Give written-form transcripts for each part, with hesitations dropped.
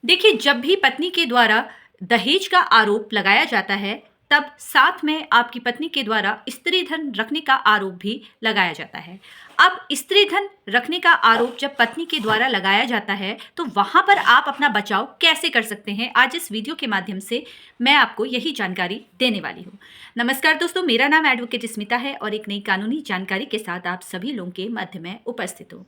देखिए, जब भी पत्नी के द्वारा दहेज का आरोप लगाया जाता है, तब साथ में आपकी पत्नी के द्वारा स्त्री धन रखने का आरोप भी लगाया जाता है। अब स्त्री धन रखने का आरोप जब पत्नी के द्वारा लगाया जाता है, तो वहाँ पर आप अपना बचाव कैसे कर सकते हैं? आज इस वीडियो के माध्यम से मैं आपको यही जानकारी देने वाली हूँ। नमस्कार दोस्तों, मेरा नाम एडवोकेट स्मिता है और एक नई कानूनी जानकारी के साथ आप सभी लोगों के मध्य में उपस्थित हूँ।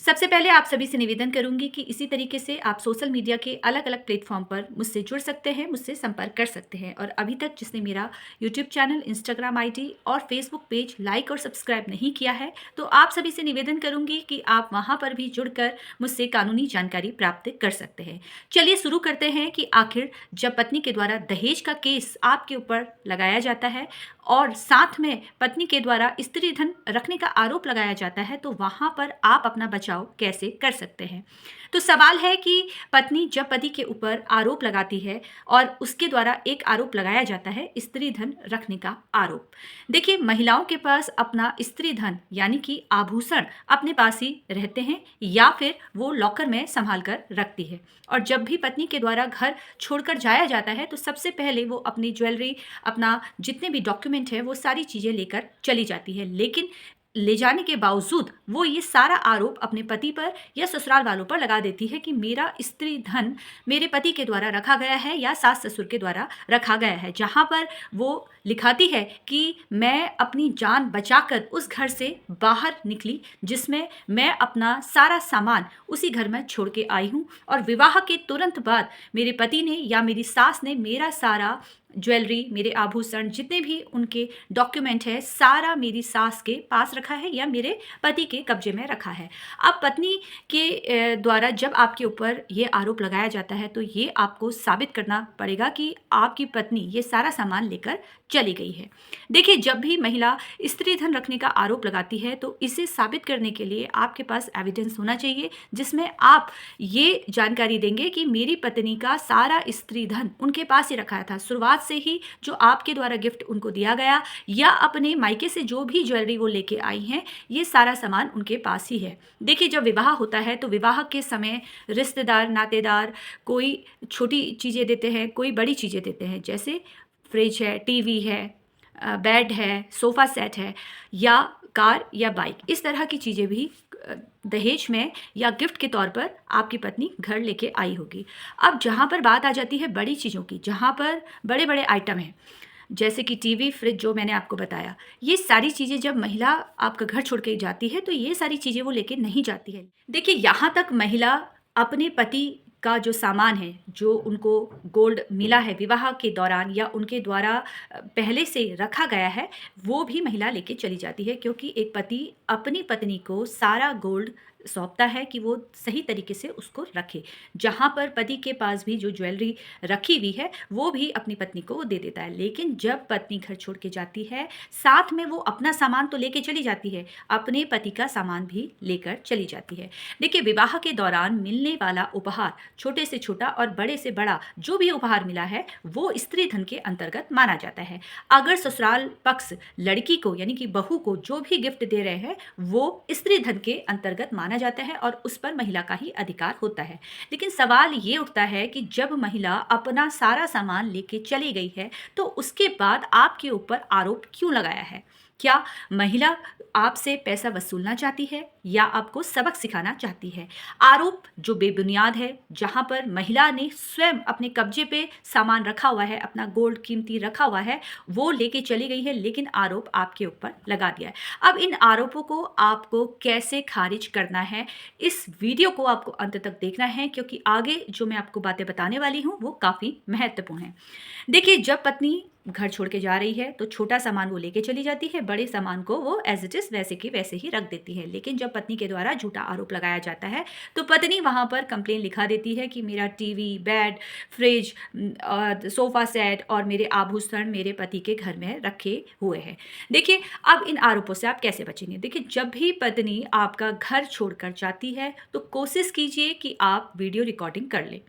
सबसे पहले आप सभी से निवेदन करूंगी कि इसी तरीके से आप सोशल मीडिया के अलग-अलग प्लेटफॉर्म पर मुझसे जुड़ सकते हैं, मुझसे संपर्क कर सकते हैं और अभी तक जिसने मेरा यूट्यूब चैनल, इंस्टाग्राम आईडी और फेसबुक पेज लाइक और सब्सक्राइब नहीं किया है, तो आप सभी से निवेदन करूंगी कि आप वहां पर भी जुड़कर मुझसे कानूनी जानकारी प्राप्त कर सकते हैं। चलिए शुरू करते हैं कि आखिर जब पत्नी के द्वारा दहेज का केस आपके ऊपर लगाया जाता है और साथ में पत्नी के द्वारा स्त्री धन रखने का आरोप लगाया जाता है, तो वहां पर आप अपना बचाव कैसे कर सकते हैं। तो सवाल है कि पत्नी जब पति के ऊपर आरोप लगाती है और उसके द्वारा एक आरोप लगाया जाता है स्त्री धन रखने का आरोप। देखिए, महिलाओं के पास अपना स्त्री धन यानी कि आभूषण अपने पास ही रहते हैं या फिर वो लॉकर में संभाल कर रखती है और जब भी पत्नी के द्वारा घर छोड़कर जाया जाता है, तो सबसे पहले वो अपनी ज्वेलरी, अपना जितने भी डॉक्यूमेंट है, वो सारी चीज़ें लेकर चली जाती है। लेकिन ले जाने के बावजूद वो ये सारा आरोप अपने पति पर या ससुराल वालों पर लगा देती है कि मेरा स्त्री धन मेरे पति के द्वारा रखा गया है या सास ससुर के द्वारा रखा गया है, जहाँ पर वो लिखाती है कि मैं अपनी जान बचाकर उस घर से बाहर निकली जिसमें मैं अपना सारा सामान उसी घर में छोड़ के आई हूँ और विवाह के तुरंत बाद मेरे पति ने या मेरी सास ने मेरा सारा ज्वेलरी, मेरे आभूषण, जितने भी उनके डॉक्यूमेंट है, सारा मेरी सास के पास रखा है या मेरे पति के कब्जे में रखा है। अब पत्नी के द्वारा जब आपके ऊपर ये आरोप लगाया जाता है, तो ये आपको साबित करना पड़ेगा कि आपकी पत्नी ये सारा सामान लेकर चली गई है। देखिए, जब भी महिला स्त्री धन रखने का आरोप लगाती है, तो इसे साबित करने के लिए आपके पास एविडेंस होना चाहिए, जिसमें आप ये जानकारी देंगे कि मेरी पत्नी का सारा स्त्री धन उनके पास ही रखा था। शुरुआत से ही जो आपके द्वारा गिफ्ट उनको दिया गया या अपने मायके से जो भी ज्वेलरी वो लेके आई हैं, ये सारा सामान उनके पास ही है। देखिए, जब विवाह होता है, तो विवाह के समय रिश्तेदार, नातेदार कोई छोटी चीज़ें देते हैं, कोई बड़ी चीज़ें देते हैं, जैसे फ्रिज है, टीवी है, बेड है, सोफ़ा सेट है या कार या बाइक। इस तरह की चीज़ें भी दहेज में या गिफ्ट के तौर पर आपकी पत्नी घर लेके आई होगी। अब जहाँ पर बात आ जाती है बड़ी चीज़ों की, जहाँ पर बड़े बड़े आइटम हैं, जैसे कि टीवी, फ्रिज, जो मैंने आपको बताया, ये सारी चीज़ें जब महिला आपका घर छोड़ के जाती है, तो ये सारी चीज़ें वो लेके नहीं जाती है। देखिए, यहाँ तक महिला अपने पति का जो सामान है, जो उनको गोल्ड मिला है विवाह के दौरान या उनके द्वारा पहले से रखा गया है, वो भी महिला लेके चली जाती है, क्योंकि एक पति अपनी पत्नी को सारा गोल्ड सौंपता है कि वो सही तरीके से उसको रखे। जहाँ पर पति के पास भी जो ज्वेलरी रखी हुई है, वो भी अपनी पत्नी को वो दे देता है। लेकिन जब पत्नी घर छोड़ के जाती है, साथ में वो अपना सामान तो लेके चली जाती है, अपने पति का सामान भी लेकर चली जाती है। देखिए, विवाह के दौरान मिलने वाला उपहार, छोटे से छोटा और बड़े से बड़ा जो भी उपहार मिला है, वो स्त्री धन के अंतर्गत माना जाता है। अगर ससुराल पक्ष लड़की को यानी कि बहू को जो भी गिफ्ट दे रहे हैं, वो स्त्री धन के अंतर्गत माना जाता है और उस पर महिला का ही अधिकार होता है। लेकिन सवाल ये उठता है कि जब महिला अपना सारा सामान लेके चली गई है, तो उसके बाद आपके ऊपर आरोप क्यों लगाया है? क्या महिला आपसे पैसा वसूलना चाहती है या आपको सबक सिखाना चाहती है? आरोप जो बेबुनियाद है, जहाँ पर महिला ने स्वयं अपने कब्जे पे सामान रखा हुआ है, अपना गोल्ड कीमती रखा हुआ है, वो लेके चली गई है, लेकिन आरोप आपके ऊपर लगा दिया है। अब इन आरोपों को आपको कैसे खारिज करना है, इस वीडियो को आपको अंत तक देखना है, क्योंकि आगे जो मैं आपको बातें बताने वाली हूँ, वो काफ़ी महत्वपूर्ण है। देखिए, जब पत्नी घर छोड़ के जा रही है, तो छोटा सामान वो लेके चली जाती है, बड़े सामान को वो एज इट इज़ वैसे के वैसे ही रख देती है। लेकिन जब पत्नी के द्वारा झूठा आरोप लगाया जाता है, तो पत्नी वहाँ पर कंप्लेन लिखा देती है कि मेरा TV, bed, fridge, sofa set और मेरे आभूषण मेरे पति के घर में रखे हुए हैं। देखिए, अब इन आरोपों से आप कैसे बचेंगे? देखिए, जब भी पत्नी आपका घर छोड़कर जाती है, तो कोशिश कीजिए कि आप वीडियो रिकॉर्डिंग कर लें।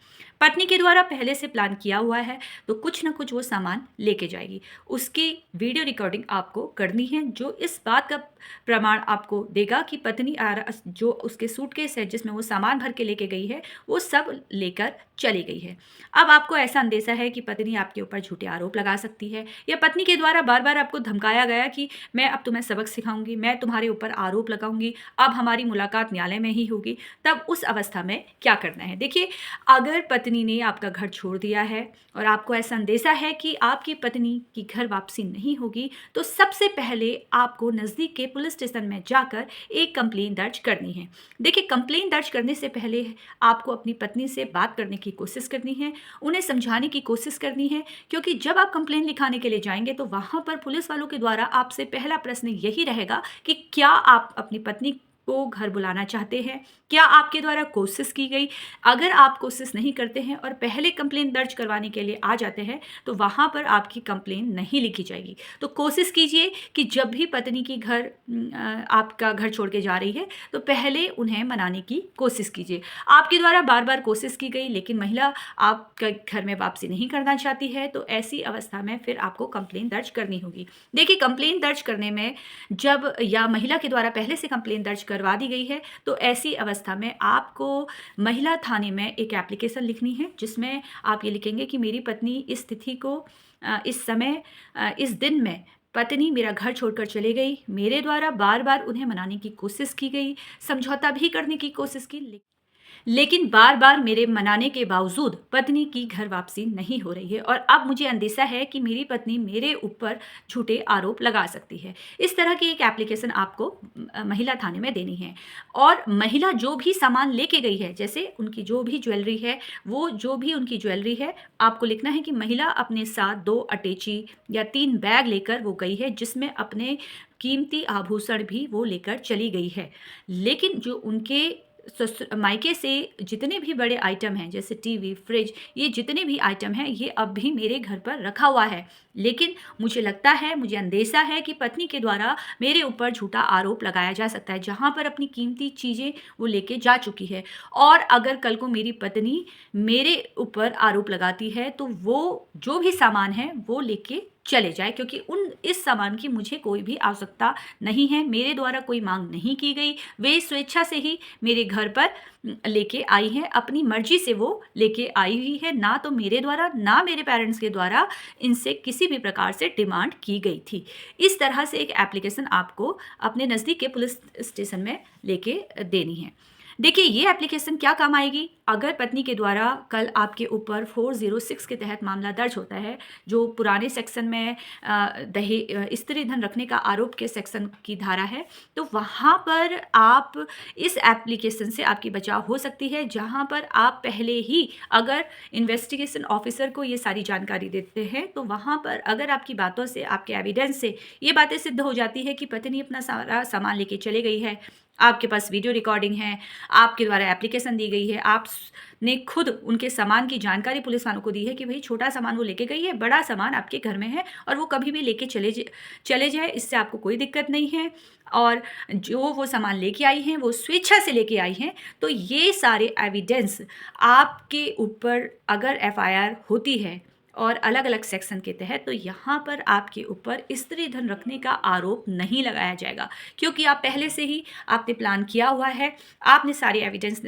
पत्नी के द्वारा पहले से प्लान किया हुआ है, तो कुछ ना कुछ वो सामान लेके जाएगी, उसकी वीडियो रिकॉर्डिंग आपको करनी है, जो इस बात का प्रमाण आपको देगा कि पत्नी पत्नी जो उसके सूटकेस है जिसमें वो सामान भर के लेके गई है, वो सब लेकर चली गई है। अब आपको ऐसा अंदेशा है कि पत्नी आपके ऊपर झूठे आरोप लगा सकती है, या पत्नी के द्वारा बार बार आपको धमकाया गया कि मैं अब तुम्हें सबक सिखाऊंगी, मैं तुम्हारे ऊपर आरोप लगाऊंगी, अब हमारी मुलाकात न्यायालय में ही होगी। तब उस अवस्था में क्या करना है? देखिए, अगर पत्नी ने आपका घर छोड़ दिया है और आपको ऐसा अंदेशा है कि आपकी पत्नी की घर वापसी नहीं होगी, तो सबसे पहले आपको नज़दीक के पुलिस स्टेशन में जाकर एक कंप्लेन दर्ज करनी है। देखिए, कंप्लेन दर्ज करने से पहले आपको अपनी पत्नी से बात करने की कोशिश करनी है, उन्हें समझाने की कोशिश करनी है, क्योंकि जब आप कंप्लेन लिखाने के लिए जाएंगे तो वहाँ पर पुलिस वालों के द्वारा आपसे पहला प्रश्न यही रहेगा कि क्या आप अपनी पत्नी को घर बुलाना चाहते हैं, क्या आपके द्वारा कोशिश की गई। अगर आप कोशिश नहीं करते हैं और पहले कंप्लेन दर्ज करवाने के लिए आ जाते हैं तो वहाँ पर आपकी कंप्लेन नहीं लिखी जाएगी। तो कोशिश कीजिए कि जब भी पत्नी की आपका घर छोड़ के जा रही है तो पहले उन्हें मनाने की कोशिश कीजिए। आपके द्वारा बार बार कोशिश की गई लेकिन महिला आपका घर में वापसी नहीं करना चाहती है, तो ऐसी अवस्था में फिर आपको कंप्लेन दर्ज करनी होगी। देखिए, कंप्लेन दर्ज करने में जब या महिला के द्वारा पहले से कंप्लेन दर्ज करवा दी गई है तो ऐसी अवस्था में आपको महिला थाने में एक एप्लीकेशन लिखनी है, जिसमें आप ये लिखेंगे कि मेरी पत्नी इस तिथि को इस समय इस दिन में पत्नी मेरा घर छोड़कर चली गई, मेरे द्वारा बार बार उन्हें मनाने की कोशिश की गई, समझौता भी करने की कोशिश की, लेकिन बार बार मेरे मनाने के बावजूद पत्नी की घर वापसी नहीं हो रही है और अब मुझे अंदेशा है कि मेरी पत्नी मेरे ऊपर झूठे आरोप लगा सकती है। इस तरह की एक एप्लीकेशन आपको महिला थाने में देनी है। और महिला जो भी सामान लेके गई है, जैसे उनकी जो भी ज्वेलरी है, वो जो भी उनकी ज्वेलरी है, आपको लिखना है कि महिला अपने साथ 2 अटैची या 3 बैग लेकर वो गई है, जिसमें अपने कीमती आभूषण भी वो लेकर चली गई है। लेकिन जो उनके मायके से जितने भी बड़े आइटम हैं, जैसे टीवी, फ्रिज, ये जितने भी आइटम हैं, ये अब भी मेरे घर पर रखा हुआ है। लेकिन मुझे लगता है, मुझे अंदेशा है कि पत्नी के द्वारा मेरे ऊपर झूठा आरोप लगाया जा सकता है, जहाँ पर अपनी कीमती चीज़ें वो लेके जा चुकी है। और अगर कल को मेरी पत्नी मेरे ऊपर आरोप लगाती है तो वो जो भी सामान है वो लेके चले जाए, क्योंकि इस सामान की मुझे कोई भी आवश्यकता नहीं है, मेरे द्वारा कोई मांग नहीं की गई, वे स्वेच्छा से ही मेरे घर पर लेके आई हैं, अपनी मर्जी से वो लेके आई हुई है, ना तो मेरे द्वारा ना मेरे पेरेंट्स के द्वारा इनसे किसी भी प्रकार से डिमांड की गई थी। इस तरह से एक एप्लीकेशन आपको अपने नज़दीक के पुलिस स्टेशन में लेके देनी है। देखिए, ये एप्लीकेशन क्या काम आएगी? अगर पत्नी के द्वारा कल आपके ऊपर 406 के तहत मामला दर्ज होता है, जो पुराने सेक्शन में स्त्री धन रखने का आरोप के सेक्शन की धारा है, तो वहाँ पर आप इस एप्लीकेशन से आपकी बचाव हो सकती है, जहाँ पर आप पहले ही अगर इन्वेस्टिगेशन ऑफिसर को ये सारी जानकारी देते हैं, तो वहाँ पर अगर आपकी बातों से, आपके एविडेंस से ये बातें सिद्ध हो जाती है कि पत्नी अपना सारा सामान लेके चले गई है, आपके पास वीडियो रिकॉर्डिंग है, आपके द्वारा एप्लीकेशन दी गई है, आपने खुद उनके सामान की जानकारी पुलिस वालों को दी है कि भाई छोटा सामान वो लेके गई है, बड़ा सामान आपके घर में है और वो कभी भी लेके चले जाए, इससे आपको कोई दिक्कत नहीं है, और जो वो सामान लेके आई हैं वो स्वेच्छा से लेके आई हैं, तो ये सारे एविडेंस आपके ऊपर अगर एफआईआर होती है और अलग अलग सेक्शन के तहत, तो यहाँ पर आपके ऊपर स्त्री धन रखने का आरोप नहीं लगाया जाएगा, क्योंकि आप पहले से ही आपने प्लान किया हुआ है, आपने सारे एविडेंस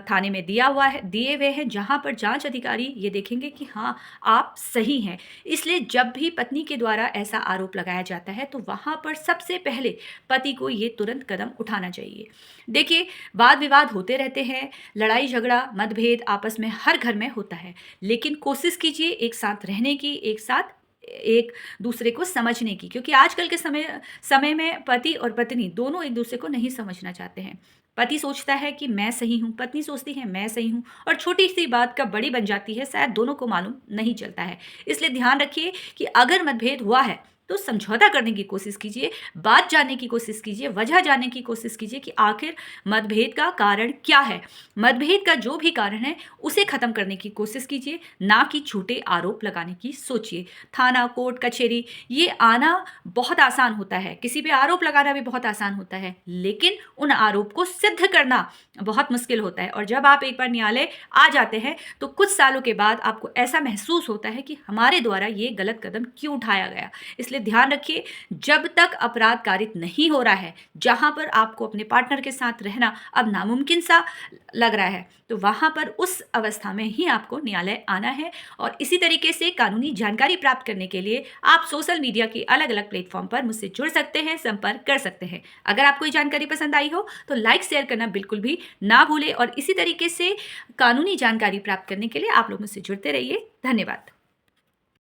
थाने में दिए हुए हैं, जहाँ पर जांच अधिकारी ये देखेंगे कि हाँ आप सही हैं। इसलिए जब भी पत्नी के द्वारा ऐसा आरोप लगाया जाता है तो वहाँ पर सबसे पहले पति को ये तुरंत कदम उठाना चाहिए। देखिए, वाद विवाद होते रहते हैं, लड़ाई झगड़ा मतभेद आपस में हर घर में होता है, लेकिन कोशिश कीजिए एक साथ रहने की, एक साथ एक दूसरे को समझने की, क्योंकि आजकल के समय में पति और पत्नी दोनों एक दूसरे को नहीं समझना चाहते हैं। पति सोचता है कि मैं सही हूँ, पत्नी सोचती है मैं सही हूँ, और छोटी सी बात कब बड़ी बन जाती है शायद दोनों को मालूम नहीं चलता है। इसलिए ध्यान रखिए कि अगर मतभेद हुआ है तो समझौता करने की कोशिश कीजिए, बात जानने की कोशिश कीजिए, वजह जानने की कोशिश कीजिए कि आखिर मतभेद का कारण क्या है। मतभेद का जो भी कारण है उसे खत्म करने की कोशिश कीजिए, ना कि झूठे आरोप लगाने की सोचिए। थाना, कोर्ट, कचहरी ये आना बहुत आसान होता है, किसी पे आरोप लगाना भी बहुत आसान होता है, लेकिन उन आरोप को सिद्ध करना बहुत मुश्किल होता है। और जब आप एक बार न्यायालय आ जाते हैं तो कुछ सालों के बाद आपको ऐसा महसूस होता है कि हमारे द्वारा ये गलत कदम क्यों उठाया गया। इसलिए इसलिए ध्यान रखिए, जब तक अपराध कारित नहीं हो रहा है, जहां पर आपको अपने पार्टनर के साथ रहना अब नामुमकिन सा लग रहा है, तो वहां पर उस अवस्था में ही आपको न्यायालय आना है। और इसी तरीके से कानूनी जानकारी प्राप्त करने के लिए आप सोशल मीडिया के अलग अलग प्लेटफॉर्म पर मुझसे जुड़ सकते हैं, संपर्क कर सकते हैं। अगर आपको ये जानकारी पसंद आई हो तो लाइक शेयर करना बिल्कुल भी ना भूलें, और इसी तरीके से कानूनी जानकारी प्राप्त करने के लिए आप लोग मुझसे जुड़ते रहिए। धन्यवाद।